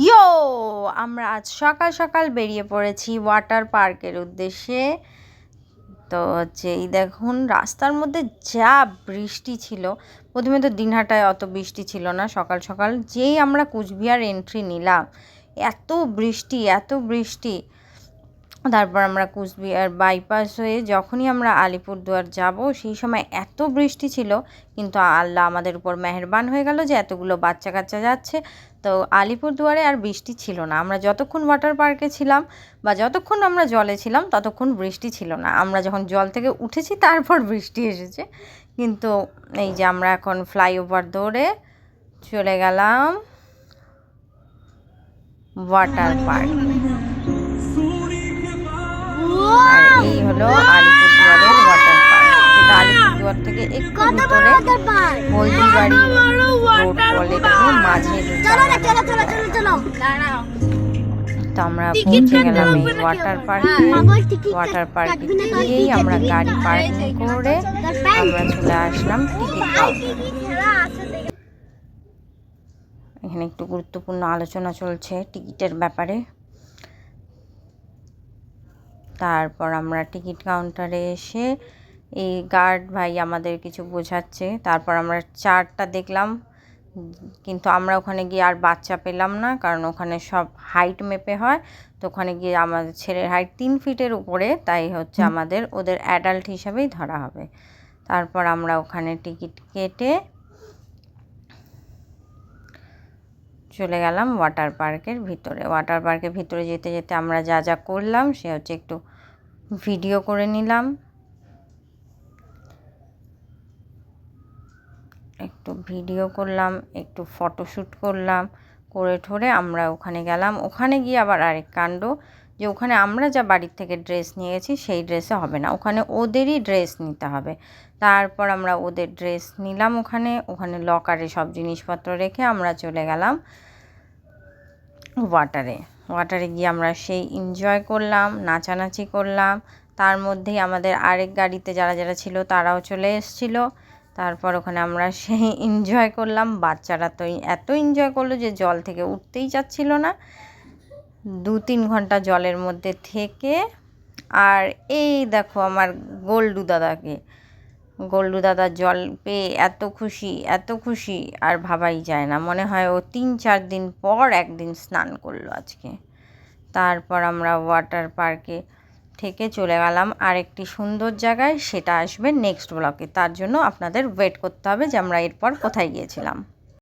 ইয়ো, আমরা আজ সকাল সকাল বেরিয়ে পড়েছি ওয়াটার পার্কের উদ্দেশ্যে। তো এই দেখুন রাস্তার মধ্যে যা বৃষ্টি ছিল। প্রথমে তো দিনহাটায় অত বৃষ্টি ছিল না, সকাল সকাল যেই আমরা কুচবিহার এন্ট্রি নিলাম এত বৃষ্টি। তারপর আমরা কুচবিহার বাইপাস হয়ে যখনই আমরা আলিপুরদুয়ার যাব সেই সময় এত বৃষ্টি ছিল, কিন্তু আল্লাহ আমাদের উপর মেহেরবান হয়ে গেল যে এতগুলো বাচ্চা কাচ্চা যাচ্ছে। তো আলিপুরদুয়ারে আর বৃষ্টি ছিল না। আমরা যতক্ষণ ওয়াটার পার্কে ছিলাম বা যতক্ষণ আমরা জলে ছিলাম ততক্ষণ বৃষ্টি ছিল না। আমরা যখন জল থেকে উঠেছি তারপর বৃষ্টি এসেছে। কিন্তু এই যে আমরা এখন ফ্লাইওভার ধরে চলে গেলাম ওয়াটার পার্ক। আর এই হলো আলিপুরদুয়ারের ওয়াটার পার্ক, যেটা আলিপুরদুয়ার থেকে একটু ভিতরে হলদিবাড়ি রোড বলে মাঝে। তো আমরা পৌঁছে গেলাম এই ওয়াটার পার্কে। ওয়াটার পার্কে গিয়েই আমরা গাড়ি পার্কিং করে আমরা চলে আসলাম টিকিট কাউন্টারে। এখানে একটু গুরুত্বপূর্ণ আলোচনা চলছে টিকিটের ব্যাপারে। তারপর আমরা টিকিট কাউন্টারে এসে এই গার্ড ভাই আমাদের কিছু বোঝাচ্ছে। তারপর আমরা চার্টটা দেখলাম, কিন্তু আমরা ওখানে গিয়ে আর বাচ্চা পেলাম না, কারণ ওখানে সব হাইট মেপে হয়। তো ওখানে গিয়ে আমাদের ছেলের হাইট 3 ফিটের উপরে, তাই হচ্ছে আমাদের ওদের অ্যাডাল্ট হিসাবেই ধরা হবে। তারপর আমরা ওখানে টিকিট কেটে চলে গেলাম ওয়াটার পার্কের ভিতরে। ওয়াটার পার্কের ভিতরে যেতে যেতে আমরা যা যা করলাম সে হচ্ছে একটু ভিডিও করে নিলাম, একটু ফটোশ্যুট করলাম, করে ঠোরে আমরা ওখানে গেলাম। ওখানে গিয়ে আবার আরেক কাণ্ড, যে ওখানে আমরা যা বাড়ির থেকে ড্রেস নিয়ে গেছি সেই ড্রেসে হবে না, ওখানে ওদেরই ড্রেস নিতে হবে। তারপর আমরা ওদের ড্রেস নিলাম। ওখানে লকারে সব জিনিসপত্র রেখে আমরা চলে গেলাম ওয়াটারে গিয়ে আমরা সেই এনজয় করলাম, নাচানাচি করলাম। তার মধ্যেই আমাদের আরেক গাড়িতে যারা যারা ছিল তারাও চলে এসেছিল। তারপর ওখানে আমরা সেই এনজয় করলাম। বাচ্চারা তো এত এনজয় করলো যে জল থেকে উঠতেই চাচ্ছিল না। 2-3 ঘন্টা জলের মধ্যে থেকে, আর এই দেখো আমার গোল্ডু দাদা জল পেয়ে এত খুশি আর ভাবাই যায় না। মনে হয় ও 3-4 দিন পর একদিন স্নান করলো আজকে। তারপর আমরা ওয়াটার পার্কে থেকে চলে গেলাম আরেকটি সুন্দর জায়গায়, সেটা আসবে নেক্সট ব্লগে। তার জন্য আপনাদের ওয়েট করতে হবে যে আমরা এরপর কোথায় গিয়েছিলাম।